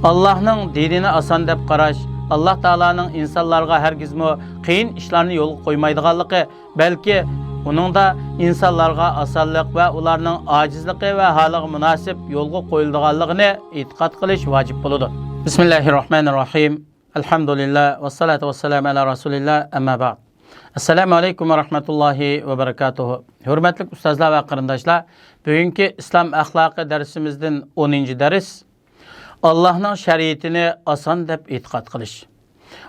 Allah'ın dinini asan deb qarash, Allah Taala'nın insanlarga hergizmi qiyin ishlarni yo'lga qo'ymaydiganligi, balki uningda insonlarga osonlik va ularning ojizligi va holiga munosib yo'lga qo'yilganligini e'tiqod qilish vojib bo'ladi. Bismillahirrohmanirrohim. Alhamdulillah va salatu vassalamu ala rasulillah, amma ba'd. Assalomu alaykum va rahmatullohi va barakatuh. Hurmatli ustozlar va qarindoshlar, bugungi islom axloqi darsimizdan 10-dars Allah'ın şeriatini asan deb e'tiqod qilish.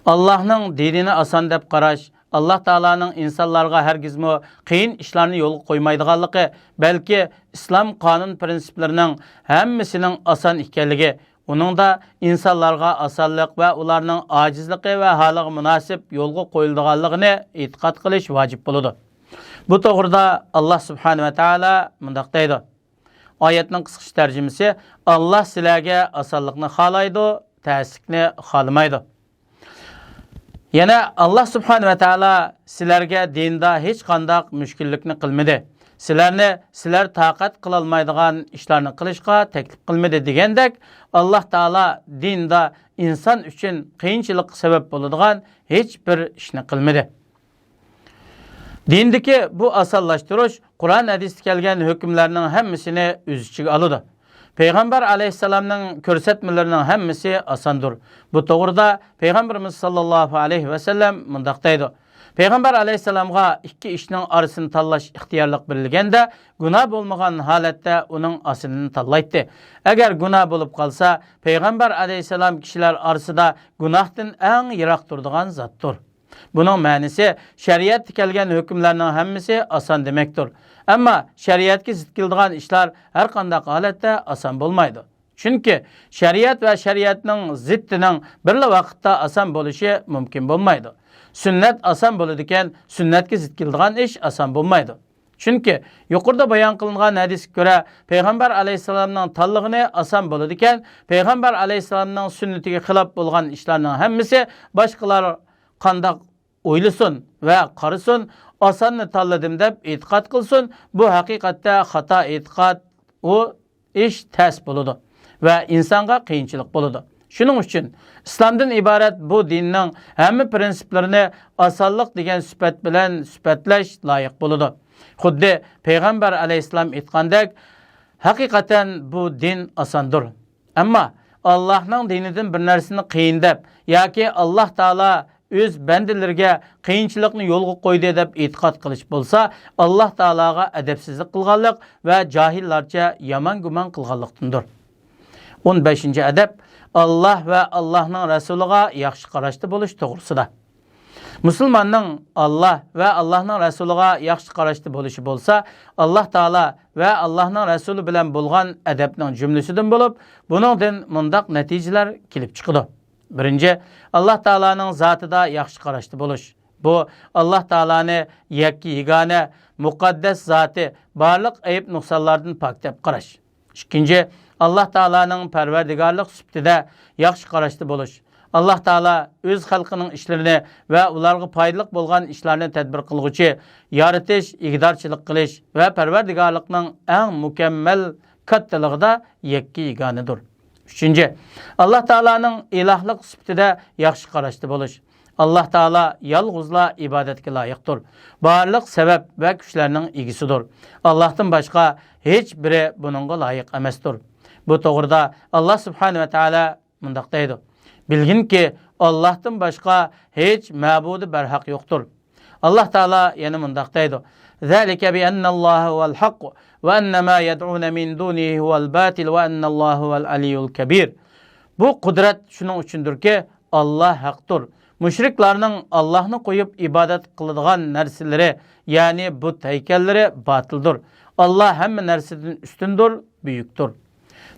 Allah'ın dinini asan deb qarash, Allah Taala'nın insanlarga hergizmi qiyin ishlarni yo'lga qo'ymaydiganligi, balki islom qonun prinsiplarining hammasining asan ekanligi, uningda insonlarga osonlik va ularning ojizligi va holiga munosib yo'lga qo'yilganligini e'tiqod qilish vojib bo'ladi. Bu to'g'rida Alloh subhanahu va taolo mundaq deydi. Oyatning qisqacha tarjimasi: Allah sizlarga osonlikni xohlaydi, ta'sirni xohlamaydi. Yana Allah subhanahu va taolo sizlarga dinda hech qanday mushkullikni qilmadi. Sizlar taqat qila olmaydigan ishlarni qilishga taklif qilmadi degandek, Allah taolo dinda inson uchun qiyinchilik sabab bo'ladigan hech bir ishni qilmadi. Dindeki bu asıllaştırış, Kur'an hadisde kelgen hükümlerinin hemmisini öz içine alıdı. Peygamber aleyhisselamның körsetmelerinin hemmisi asandır. Bu doğruda Peygamberimiz sallallahu aleyhi ve sellem mındaktaydı. Peygamber aleyhisselamga iki işinin arasını tallaş ihtiyarlık verilgende, günah olmagan halette onun aslını tallaydı. Eğer günah bulup kalsa, Peygamber aleyhisselam kişiler arasında günahtan en yirak durduğun zattır. Bunun mənisi şəriət kelgan hükümlərinin həmmisi asan demektir. Amma şəriətə zid keldigan işlər hər qanday halətdə asan olmaydı. Çünki şəriət və şəriətin ziddinin birli vaqtda asan bolışı mümkün olmaydı. Sünnət asan boludikan, sünnətə zid keldigan iş asan olmaydı. Çünki yuqorida bayon qilingan hadisga ko'ra Peygamber aleyhisselamның tanlığını asan boludikan, Peygamber aleyhisselamның sünnetiga xilof bo'lgan ishlarning hammasi boshqalar qandaq o'ylasin va qarasin, osonni tanladim deb e'tiqod qilsin, bu haqiqatda xato e'tiqod, u ish ters bo'ladi va insonga qiyinchilik bo'ladi. Shuning uchun islomdan iborat bu dinning hamma prinsiplarini osonlik degan sifat bilan sifatlash loyiq bo'ladi. Xuddi Payg'ambar alayhissalom aytgandek, haqiqatan bu din osondir. Ammo Allohning dinidan bir narsani qiyin deb yoki Alloh taolo öz bendilerge qiyinchilikni yo'lga qo'ydi deb e'tiqod qilish bo'lsa, Alloh taologa adabsizlik qilganlik va jahillarcha yomon gumon qilganlikdandir. 15-adab Allah va Allohning rasuliga yaxshi qarashda bo'lish to'g'risida. Musulmonning Allah va Allohning rasuliga yaxshi qarashda bo'lishi bo'lsa, Alloh taolo va Allohning rasuli bilan bo'lgan adabning jumlasidan bo'lib, buningdan mundaq natijalar kelib chiqadi. Birinci, Allah Taala'nın zatida yaxshi qarashda bo'lish. Bu Allah Taala'ni yakki yegane, muqaddas zati, barliq ayıp nuqsonlardan pok deb qarash. İkinci, Allah Taala'nın parvardigarlik sifatida yaxshi qarashda bo'lish. Allah Taala öz xalqining ishlarini va ularga foydali bo'lgan ishlarni tadbir qilguvchi, yaratish, igdorchilik qilish va parvardigarlikning eng mukammal kattaligida yakki yeganedir. Üçüncü, Allah Taala'nın ilahlık sifatida yaxshi qarashda bo'lish. Allah Taala yalğızla ibadetga loyiqdir. Barliq sebep ve kuchlarning egisidir. Allah'tan başqa hech biri buningga loyiq emasdir. Bu to'g'rida Allah subhanahu va taolo mundaq deydi: Bilginki Allah'tan başqa hech ma'budi barhaq yo'qdir. Allah Taala yana mundaq deydi: Zalika bi anna Alloha huval haqq ve enne ma yed'une min dunihi huvel batil ve enne Allahu huvel aliyyul kebir. Bu kudret şunun üçündür ki Allah haktır. Müşriklerinin Allah'ını koyup ibadet kılıdığan nersileri, yani bu heykelleri batıldır. Allah hem nersiden üstündür, büyüktür.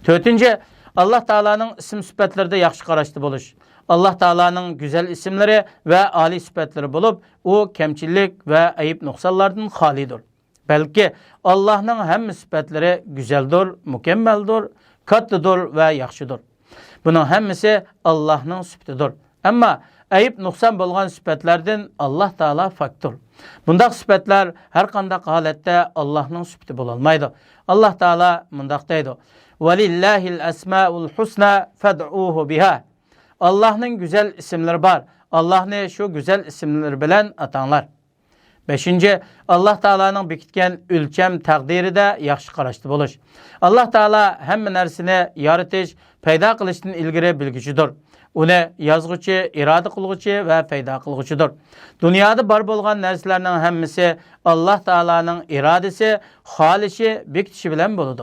Dördüncü, Allah Taala'nın isim sıfatlarında yaxşı qarashda bo'lish. Allah Taala'nın güzel isimleri ve âli sıfatları bulup, o kemçillik ve ayıp nuqsanlardan xalidir. Belki Allah'ın hem sıfatları güzeldir, mükemmeldir, katlıdır ve yaxşıdır. Bunun hemmisi Allah'ın sıfatıdır. Ama ayıp nuqsan bolgan sıfatlardan Allah Taala faktır. Bundaq sıfatlar her qanday halette Allah'ın sıfatı bolalmaydı. Allah Taala mundaq deydi: Velillahil esmaul husna fed'uhu biha. Allah'ın güzel isimleri var. Allah'ını şu güzel isimler bilen atanlar. 5. Allah Taala'nın bekitken ölçem takdiri de yaxşı qarashlı buluş. Allah Taala hemme narsani yaratış, payda qilishdan ilgari bilguchidir. Uni yazg'uchi, irada qilg'uchi va payda qilg'uchidir. Dunyoda bor bo'lgan narsalarning hammasi Allah Taala'nın iradasi, xolishi, bekitishi bilan bo'ladi.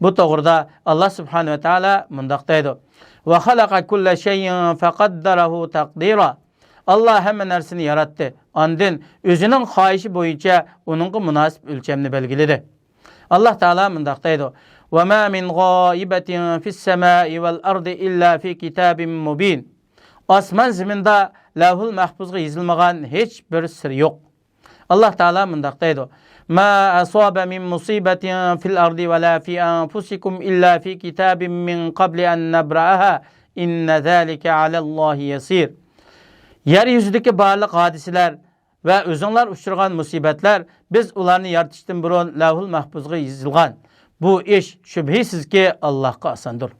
Bu to'g'rida Allah Subhanahu va Taala mundaq deydi: "Va xalaqa kulla shay'in faqaddarahu taqdira." Allah hemme narsani yaratdi. Andın özünün xohishi bo'yicha uningga munosib o'lchamni belgiladi. Allah Taala mundaq deydi: وَمَا مِنْ غَائِبَةٍ فِي السَّمَاءِ وَالْأَرْضِ إِلَّا فِي كِتَابٍ مُبِينٍ. Osman ziminde Lavhul Mahfuzga yazılmagan hiçbir sır yok. Allah Taala mundaq deydi: "Ma asaba min musibetin fil ardi ve la fi anfusikum illa fi kitabin min qabli an nabraha inne zalika alallahi yasir." Yeryüzündeki barliq hadiseler ve özünler uçurgan musibetler biz ularını yaratıştan burun Lavhul Mahfuzga yazılgan. Bu iş şübhisiz ki Allah'a asandır.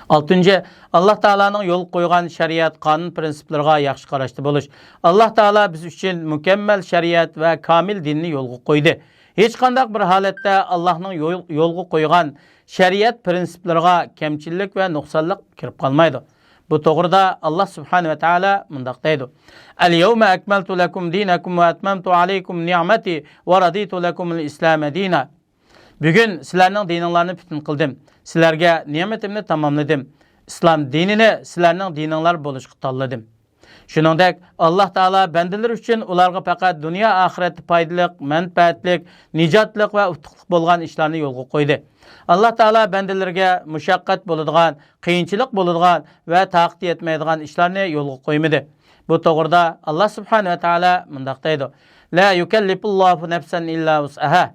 6. Allah Taala'nın yol koygan şeriat, kanun prensiplerine yaxşı qarashlı buluş. Allah Taala biz için mükemmel şeriat ve kamil dinni yolga koydu. Hiç qandaq bir halatda Allah'ın yolga koygan şeriat prensiplerine kemçillik ve nuqsanlık kirip kalmaydı. Bu toğrida Allah Subhanahu ve Taala mundaq deydi: "El-yevme ekmeltu lekum dinakum ve etmemtu aleykum ni'meti ve raditu lekumul İslam dina." Bugün sizlerning dininglarni bütün qildim. Sizlarga ne'matimni tamomladim. İslam dinini sizlarning dininglar bo'lishga tanladim. Shuningdek, Allah Taala bandalar uchun ularga faqat dunyo oxiratda foydali, manfaatli, nijotli va utuqli bo'lgan ishlarni yo'lga qo'ydi. Allah Taala bandalarga mushaqqat bo'ladigan, qiyinchilik bo'ladigan va taqdi etmaydigan ishlarni yo'lga qo'ymadi. Bu to'g'rida Allah Subhanahu va Taala mundaq deydi: "La yukallifullohu nafsan illa wus'aha."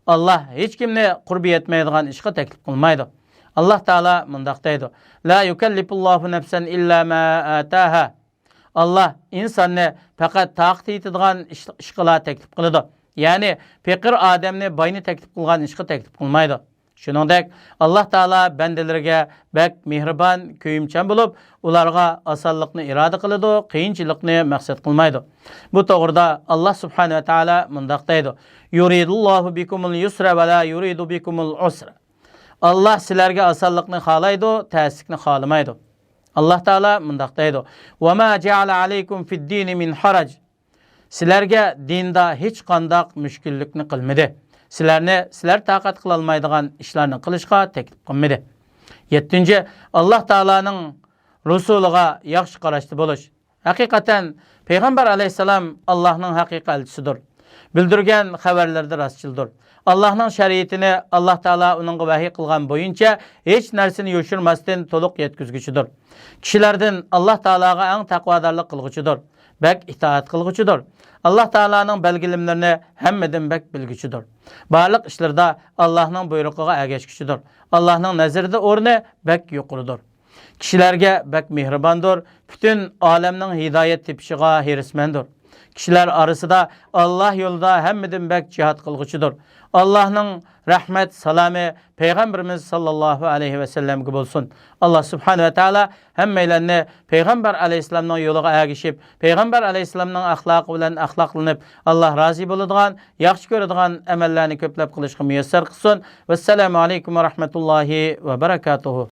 Allah hiç kimni qurbi yetmaydigan ishga taklif qilmaydi. Allah Taala mundaq deydi: "La yukallifullohu nafsan illa ma ataha." Allah insonni faqat taqdi etadigan ishga taklif qiladi. Ya'ni faqir odamni boyni taklif qilgan ishga taklif qilmaydi. Shuningdek, Allah Taala bandalariga bak mehribon, ko'yimchan bo'lib, ularga osonlikni iroda qiladi, qiyinchilikni maqsad qilmaydi. Bu to'g'rida Allah Subhanahu va Taala mundaq deydi: "Yuridullohu bikumul yusra va la yuridu bikumul usra." Allah sizlarga osonlikni xohlaydi, ta'sirlikni xohlamaydi. Allah Taala mundaq deydi: "Va ma ja'ala alaykum fid-dini min haraj." Sizlarga dinda hech qandaq mushkullikni qilmadi. Sizlar taqat qila olmaydigan ishlarni qilishga taklif qilmadi. 7. Allah Taala'nın Rasuliga yaxshi qarashli bo'lish. Haqiqatan Peygamber Aleyhisselam Allah'ın haqiqiy elchisidir. Bildirgan xabarlarda rastchildir. Allah'ın şeriatini Allah Taala uningga vahiy qilgan bo'yicha hech narsani yo'shirmasdan to'liq yetkazguchidir. Kishilardan Allah Taalaga eng taqvodorlik qilguchidir. Bak itoat qilguchidir. Allah Taala'nın belgilimlerini hemmeden bek bilguchidir. Barliq ishlarda Allah'ın buyrug'iga ergashguchidir. Allah'ın nazarida o'rni bek yuqoridir. Kishilarga bek mehribondir. Bütün olamning hidoyat tepishiga hirismandir. Kishilar orasida Allah yo'lida hemmeden bek jihad qilguchidir. Allah'ın rahmet, salami Peygamberimiz sallallahu aleyhi ve sellem'e bo'lsin. Allah Subhanahu ve Taala hemmeylerini Peygamber Aleyhisselam'ın yoluga ergishib, Peygamber Aleyhisselam'ın ahlakı bilan ahlaklanıp Allah razı bo'ladigan, yaxshi ko'radigan amallarni ko'plab qilishga muyassar qilsin. Vesselamu aleykum ve rahmetullahi ve berekatuhu.